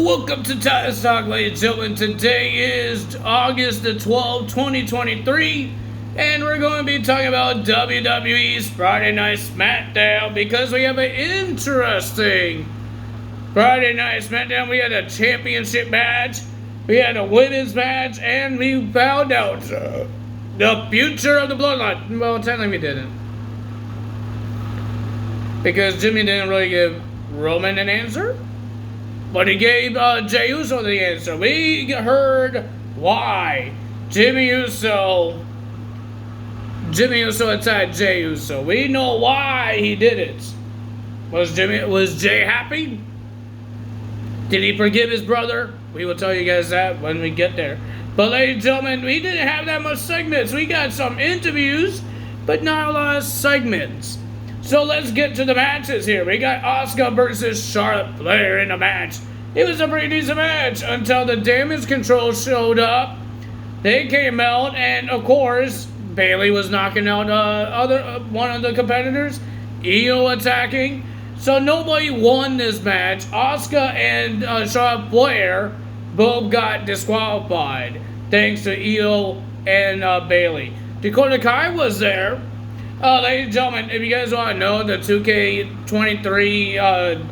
Welcome to Titus Talk, ladies and gentlemen. Today is August the 12th, 2023, and we're going to be talking about WWE's Friday Night Smackdown because we have an interesting Friday Night Smackdown. We had a championship match, we had a women's match, and we found out the future of the Bloodline. Well, technically we didn't, because Jimmy didn't really give Roman an answer. But he gave Jey Uso the answer. We heard why Jimmy Uso attacked Jey Uso. We know why he did it. Was Jey happy? Did he forgive his brother? We will tell you guys that when we get there. But ladies and gentlemen, we didn't have that much segments. We got some interviews, but not a lot of segments. So let's get to the matches here. We got Asuka versus Charlotte Flair in a match. It was a pretty decent match until the Damage Control showed up. They came out, and of course, Bayley was knocking out one of the competitors. Io attacking. So nobody won this match. Asuka and Charlotte Flair both got disqualified thanks to Io and Bayley. Dakota Kai was there. Ladies and gentlemen, if you guys want to know the 2K23,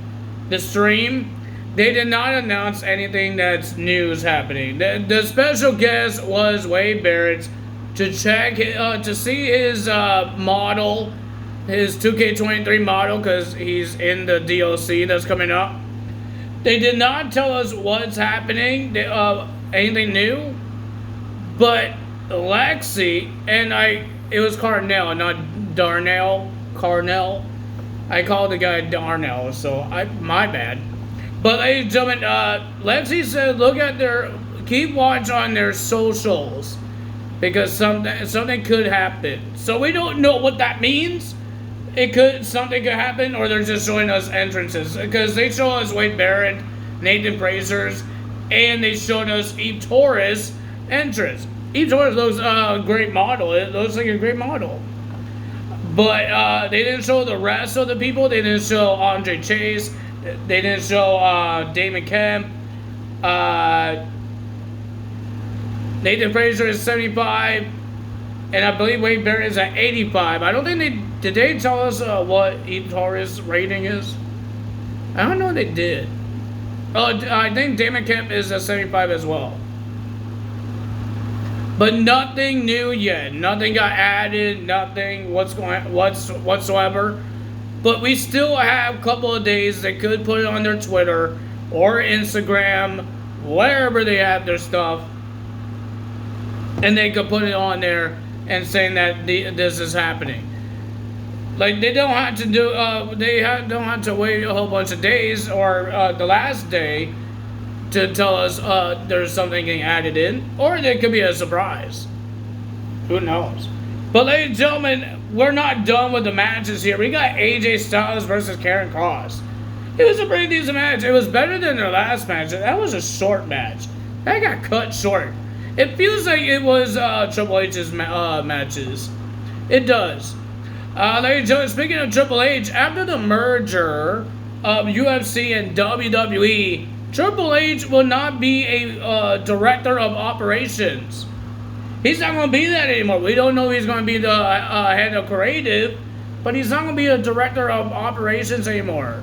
the stream, they did not announce anything that's news happening. The special guest was Wade Barrett to check, to see his model, his 2K23 model, because he's in the DLC that's coming up. They did not tell us what's happening, anything new, but Lexi and it was Carnell, not Darnell. Carnell. I called the guy Darnell, so my bad. But ladies and gentlemen, Lexi said keep watch on their socials because something could happen. So we don't know what that means. Something could happen, or they're just showing us entrances because they show us Wade Barrett, Nathan Fraser's, and they showed us Eve Torres entrance. Eve Torres looks a great model. It looks like a great model. But they didn't show the rest of the people. They didn't show Andre Chase. They didn't show Damon Kemp. Nathan Fraser is 75. And I believe Wade Barrett is at 85. I don't think did they tell us what Eve Torres' rating is? I don't know if they did. I think Damon Kemp is at 75 as well. But nothing new yet. Nothing got added. Nothing whatsoever. But we still have a couple of days. They could put it on their Twitter or Instagram, wherever they have their stuff, and they could put it on there and saying that this is happening. Like they don't have to do. Don't have to wait a whole bunch of days or the last day to tell us there's something getting added in, or there could be a surprise. Who knows? But ladies and gentlemen, we're not done with the matches here. We got AJ Styles versus Karen Cross. It was a pretty decent match. It was better than their last match. That was a short match. That got cut short. It feels like it was Triple H's matches. It does. Ladies and gentlemen, speaking of Triple H, after the merger of UFC and WWE, Triple H will not be a director of operations. He's not going to be that anymore. We don't know if he's going to be the head of creative, but he's not going to be a director of operations anymore.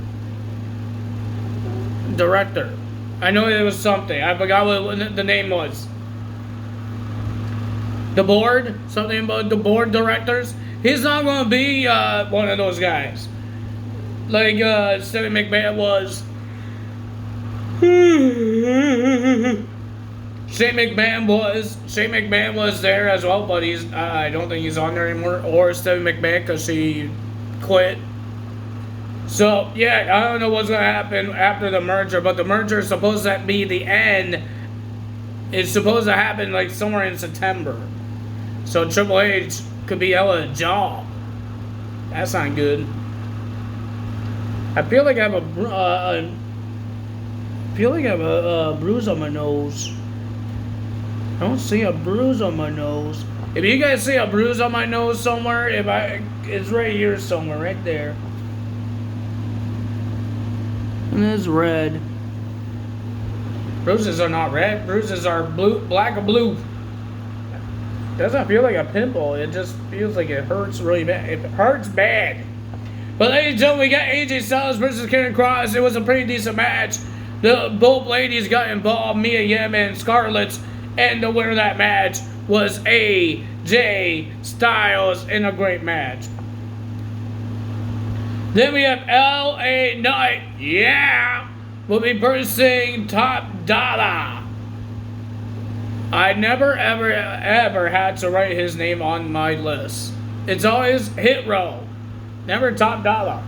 Director. I know it was something. I forgot what the name was. The board? Something about the board directors? He's not going to be one of those guys. Like Stephanie McMahon was. Shane McMahon was there as well, but I don't think he's on there anymore. Or Stephanie McMahon, because she quit. So yeah, I don't know what's gonna happen after the merger, but the merger is supposed to be the end. It's supposed to happen like somewhere in September. So Triple H could be out of a job. That's not good. I feel like I have a bruise on my nose. I don't see a bruise on my nose. If you guys see a bruise on my nose somewhere, it's right here somewhere, right there. And it's red. Bruises are not red. Bruises are blue, black or blue. Doesn't feel like a pimple. It just feels like it hurts really bad. It hurts bad. But ladies and gentlemen, we got AJ Styles versus Karen Cross. It was a pretty decent match. Both ladies got involved, Mia Yim and Scarlett, and the winner of that match was AJ Styles in a great match. Then we have LA Knight, yeah, will be versing Top Dollar. I never ever had to write his name on my list. It's always Hit Row. Never Top Dollar.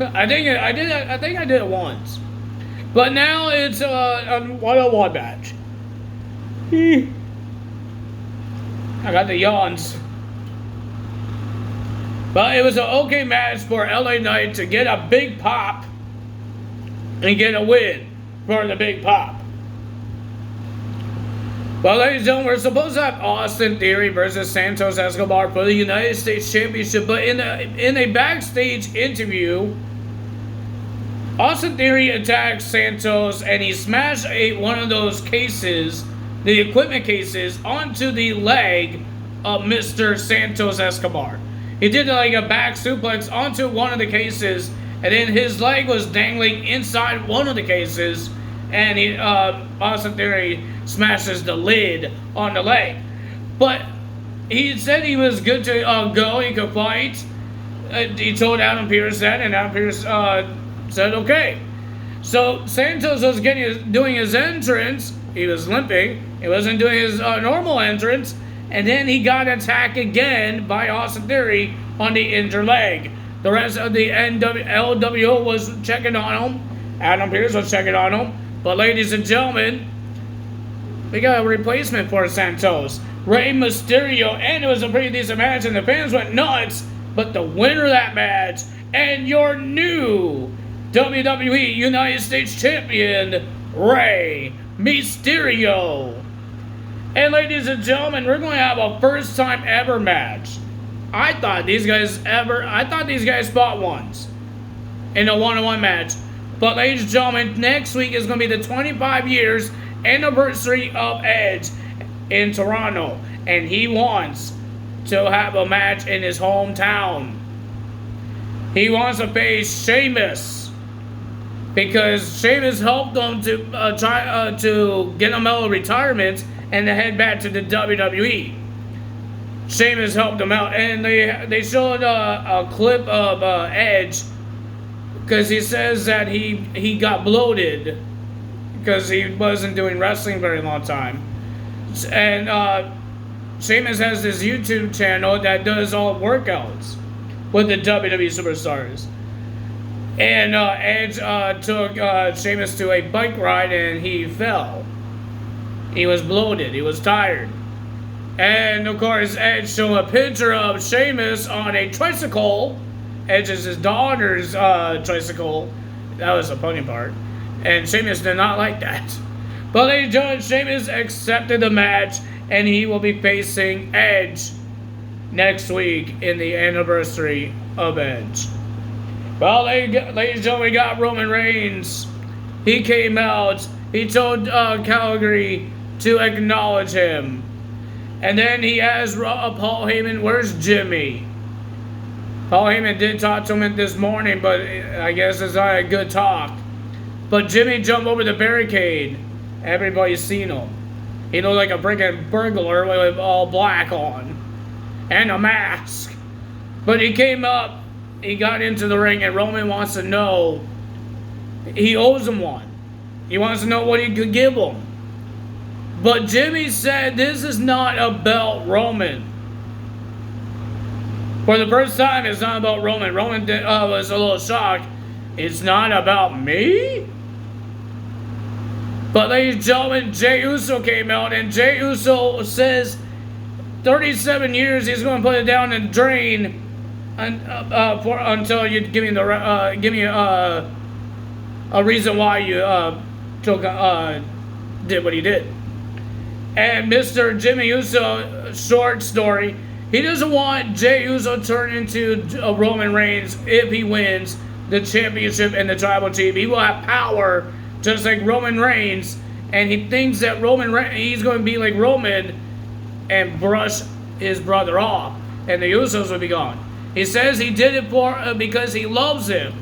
I think I did it once. But now it's a one-on-one match. I got the yawns. But it was an okay match for LA Knight to get a big pop and get a win for the big pop. Well, ladies and gentlemen, we're supposed to have Austin Theory versus Santos Escobar for the United States Championship, but in a backstage interview, Austin Theory attacked Santos and he smashed one of those cases, the equipment cases, onto the leg of Mr. Santos Escobar. He did like a back suplex onto one of the cases, and then his leg was dangling inside one of the cases, and Austin Theory smashes the lid on the leg. But he said he was good to go, he could fight. He told Adam Pearce that, and Adam Pearce said okay. So Santos was doing his entrance. He was limping. He wasn't doing his normal entrance. And then he got attacked again by Austin Theory on the injured leg. The rest of the LWO was checking on him. Adam Pearce was checking on him. But ladies and gentlemen, we got a replacement for Santos. Rey Mysterio. And it was a pretty decent match. And the fans went nuts. But the winner of that match and your new WWE United States Champion, Rey Mysterio. And ladies and gentlemen, we're going to have a first time ever match. I thought these guys fought once in a one-on-one match. But ladies and gentlemen, next week is going to be the 25 years anniversary of Edge in Toronto. And he wants to have a match in his hometown. He wants to face Sheamus, because Sheamus helped him to try to get him out of retirement and to head back to the WWE. Sheamus helped him out, and they showed a clip of Edge, because he says that he got bloated because he wasn't doing wrestling very long time. And Sheamus has this YouTube channel that does all workouts with the WWE superstars. And Edge took Sheamus to a bike ride and he fell. He was bloated. He was tired. And of course, Edge showed a picture of Sheamus on a tricycle. Edge is his daughter's tricycle. That was the funny part. And Sheamus did not like that. But ladies and gentlemen, Sheamus accepted the match and he will be facing Edge next week in the anniversary of Edge. Well, ladies and gentlemen, we got Roman Reigns. He came out. He told Calgary to acknowledge him. And then he asked Paul Heyman, where's Jimmy? Paul Heyman did talk to him this morning, but I guess it's not a good talk. But Jimmy jumped over the barricade. Everybody's seen him. He looked like a freaking burglar with all black on. And a mask. But he came up, he got into the ring, and Roman wants to know, he owes him one. He wants to know what he could give him. But Jimmy said this is not about Roman. For the first time, it's not about Roman. Roman was a little shocked. It's not about me? But ladies and gentlemen, Jey Uso came out, and Jey Uso says 37 years he's going to put it down the drain until you give me a reason why you did what he did. And Mr. Jimmy Uso, short story, he doesn't want Jey Uso to turn into Roman Reigns if he wins the championship and the tribal chief. He will have power just like Roman Reigns and he thinks that he's going to be like Roman and brush his brother off, and the Usos will be gone. He says he did it because he loves him.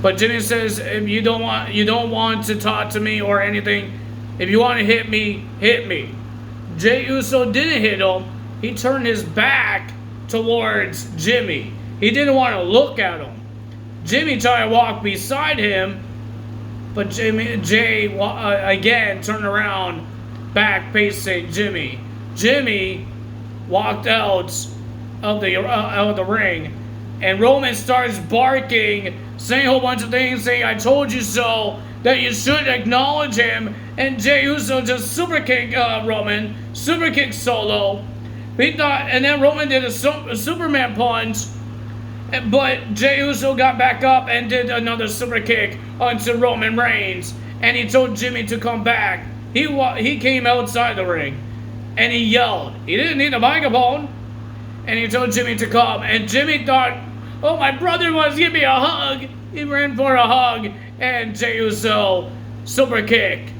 But Jimmy says, if you don't want to talk to me or anything, if you want to hit me, hit me. Jey Uso didn't hit him. He turned his back towards Jimmy. He didn't want to look at him. Jimmy tried to walk beside him, but Jay again turned around, back facing Jimmy. Jimmy walked out of the ring, and Roman starts barking, saying a whole bunch of things, saying, "I told you so," that you should acknowledge him. And Jey Uso just super kicked Roman, super kick solo. And then Roman did a Superman punch, but Jey Uso got back up and did another super kick onto Roman Reigns, and he told Jimmy to come back. He came outside the ring, and he yelled. He didn't need a microphone, and he told Jimmy to come. And Jimmy thought, "Oh, my brother wants to give me a hug." He ran for a hug, and Jey Uso super kick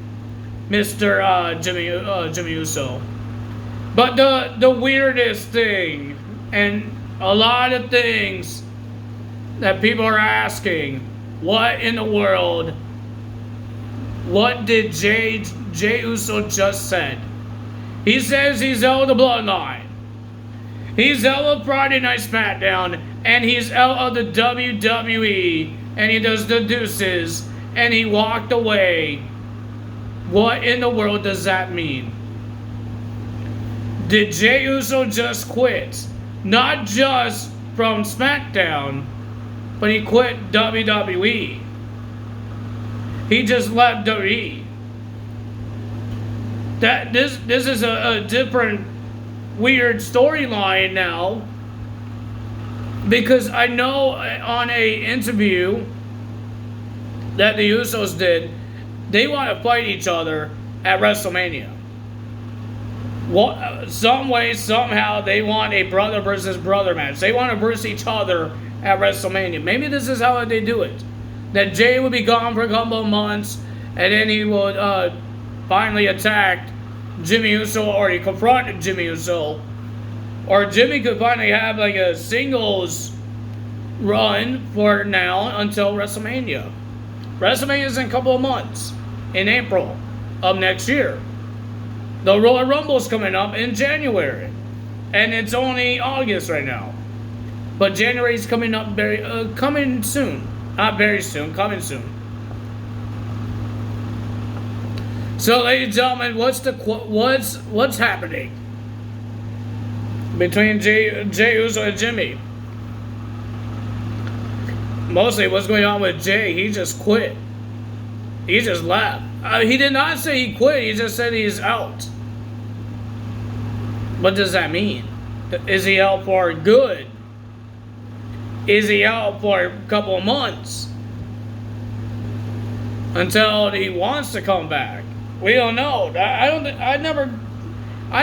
Mr. Jimmy Uso. But the weirdest thing, and a lot of things that people are asking, what in the world? What did Jey Uso just said? He says he's out of the bloodline. He's out of Friday Night Smackdown, and he's out of the WWE, and he does the deuces, and he walked away. What in the world does that mean? Did Jey Uso just quit? Not just from SmackDown, but he quit WWE. He just left WWE. This is a different weird storyline now, because I know on a interview that the Usos did, they want to fight each other at WrestleMania. Some way, somehow, they want a brother versus brother match. They want to versus each other at WrestleMania. Maybe this is how they do it. That Jay would be gone for a couple of months, and then he would finally attack Jimmy Uso, or he confronted Jimmy Uso. Or Jimmy could finally have like a singles run for now until WrestleMania. WrestleMania is in a couple of months, in April of next year. The Royal Rumble's coming up in January, and it's only August right now. But January's coming up coming soon. Not very soon, coming soon. So, ladies and gentlemen, what's happening between Jey Uso and Jimmy? Mostly, what's going on with Jay? He just quit. He just left. He did not say he quit. He just said he's out. What does that mean? Is he out for good? Is he out for a couple of months until he wants to come back? We don't know. I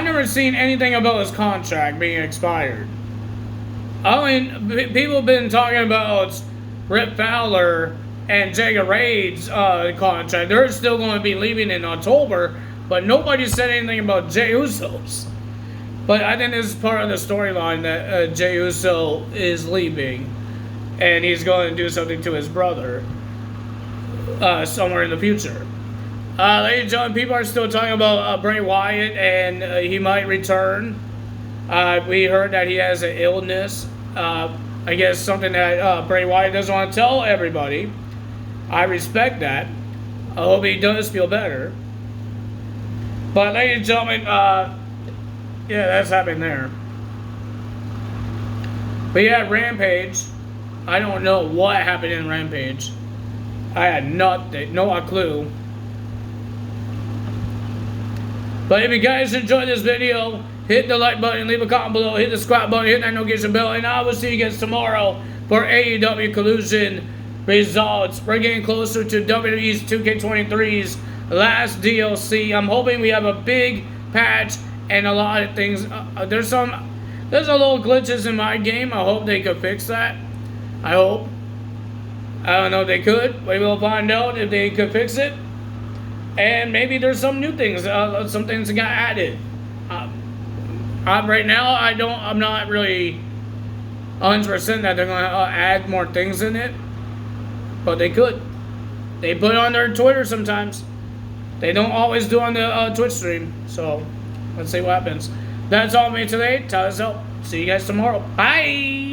never seen anything about his contract being expired. I mean, people have been talking about Rip Fowler and Jagger Raid's contract. They're still going to be leaving in October, but nobody said anything about Jey Uso's. But I think this is part of the storyline that Jey Uso is leaving, and he's going to do something to his brother somewhere in the future. Ladies and gentlemen, people are still talking about Bray Wyatt, and he might return. We heard that he has an illness. I guess something that Bray Wyatt doesn't want to tell everybody. I respect that. I hope he does feel better. But ladies and gentlemen, yeah, that's happening there. But yeah, Rampage. I don't know what happened in Rampage. I had no clue. But if you guys enjoyed this video, hit the like button, leave a comment below, hit the subscribe button, hit that notification bell, and I will see you guys tomorrow for AEW Collision results. We're getting closer to WWE's 2K23's last DLC. I'm hoping we have a big patch and a lot of things. There's a little glitches in my game. I hope they could fix that. I hope. I don't know if they could. We will find out if they could fix it. and maybe there's some new things, some things that got added. Right now, I'm not really 100% that they're going to add more things in it, but they could. They put it on their Twitter sometimes. They don't always do on the Twitch stream. So let's see what happens. That's all me today. Tell us out. See you guys tomorrow. Bye.